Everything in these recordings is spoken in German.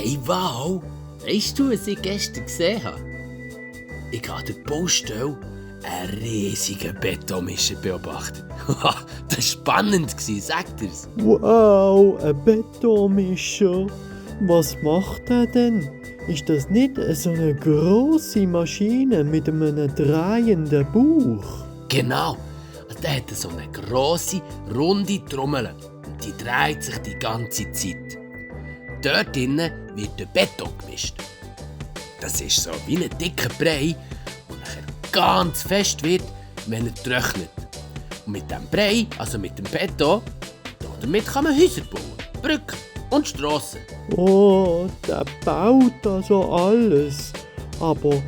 Hey wow, weisst du, was ich gestern gesehen habe? Ich habe an der Baustelle einen riesigen Betonmischer beobachtet. Das war spannend, sagt er's. Wow, ein Betonmischer. Was macht er denn? Ist das nicht so eine grosse Maschine mit einem drehenden Bauch? Genau, der hat so eine grosse, runde Trommel und die dreht sich die ganze Zeit. Dort drinnen wird der Beton gemischt. Das ist so wie ein dicker Brei, der nachher ganz fest wird, wenn er trocknet. Und mit dem Brei, also mit dem Beton, damit kann man Häuser bauen, Brücken und Strassen. Oh, der baut also alles. Aber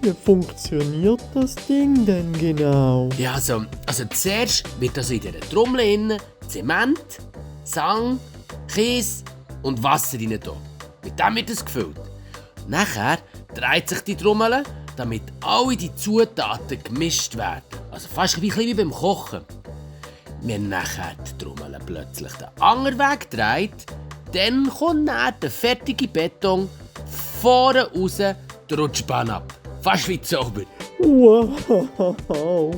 wie funktioniert das Ding denn genau? Ja, also zuerst wird also in dieser Trommel innen Zement, Sand, Kies und Wasser rein da. Mit dem wird es gefüllt. Nachher dreht sich die Trommel, damit alle die Zutaten gemischt werden. Also fast wie beim Kochen. Wenn nachher die Trommel plötzlich den anderen Weg dreht, dann kommt dann der fertige Beton vorne raus die Rutschbahn ab. Fast wie Zauber. Wow,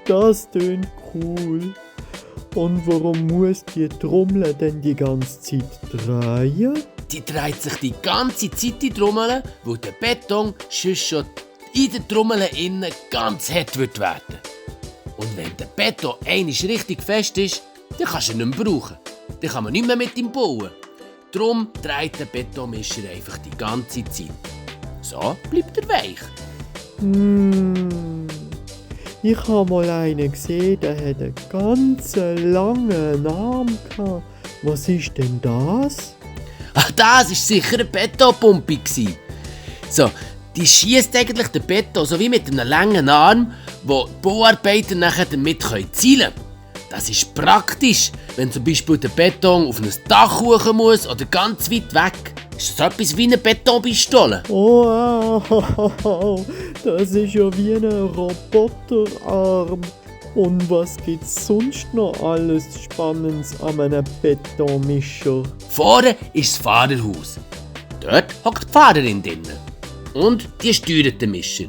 das tönt cool. Und warum muss die Trommel denn die ganze Zeit drehen? Die dreht sich die ganze Zeit die Trommel, weil der Beton sonst schon in der Trommel innen ganz hart wird werden. Und wenn der Beton einmal richtig fest ist, dann kannst du ihn nicht mehr brauchen. Dann kann man nicht mehr mit ihm bauen. Darum dreht der Betonmischer einfach die ganze Zeit. So bleibt er weich. Ich habe mal einen gesehen, der hat einen ganz langen Arm gehabt. Was ist denn das? Ach, das war sicher eine Betonpumpe. So, die schiesst eigentlich den Beton so wie mit einem langen Arm, wo die Bauarbeiter nachher damit zielen können. Das ist praktisch, wenn zum Beispiel der Beton auf ein Dach hoch muss oder ganz weit weg. Ist das etwas wie eine Betonpistole? Oh, das ist ja wie ein Roboterarm. Und was gibt's sonst noch alles Spannendes an einem Betonmischer? Vorne ist das Fahrerhaus. Dort hockt die Fahrerin drin. Und die steuert den Mischer.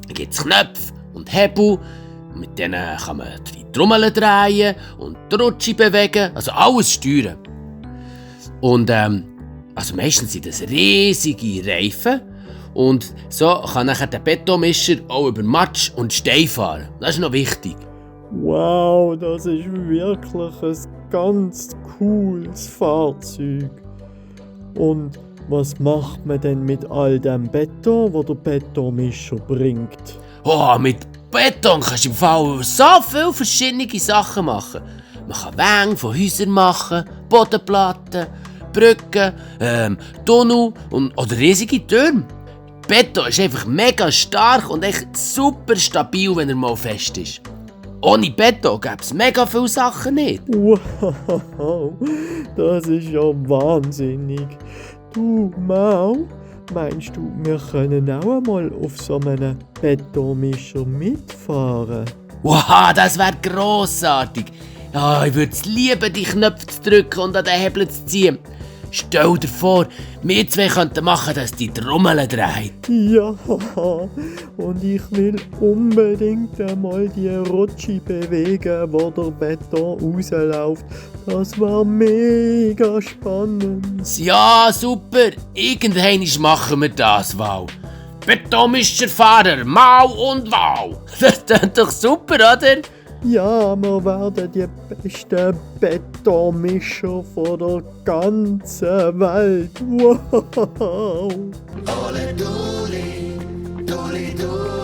Da gibt es Knöpfe und Hebel. Mit denen kann man die Trommel drehen und die Rutsche bewegen. Also alles steuern. Und also meistens sind das riesige Reifen. Und so kann nachher der Betonmischer auch über Matsch und Stein fahren. Das ist noch wichtig. Wow, das ist wirklich ein ganz cooles Fahrzeug. Und was macht man denn mit all dem Beton, das der Betonmischer bringt? Oh, mit Beton kannst du im Fall so viele verschiedene Sachen machen. Man kann Wänge von Häusern machen, Bodenplatten, Brücken, Tunnel oder riesige Türme. Beton ist einfach mega stark und echt super stabil, wenn er mal fest ist. Ohne Beton gäbe es mega viele Sachen nicht. Wow, das ist ja wahnsinnig. Du, Mau, meinst du, wir können auch einmal auf so einem Betonmischer mitfahren? Wow, das wäre grossartig. Ja, ich würde es lieben, die Knöpfe zu drücken und an den Hebel zu ziehen. Stell dir vor, wir zwei könnten machen, dass die Trommel dreht. Ja, und ich will unbedingt einmal die Rutsche bewegen, wo der Beton rausläuft. Das war mega spannend. Ja, super. Irgendwann machen wir das, wow. Betonmischer Fahrer, Mau und Wow. Das klingt doch super, oder? Ja, wir werden die besten Betonmischer von der ganzen Welt. Wow! Ole Duli, Duli, Duli.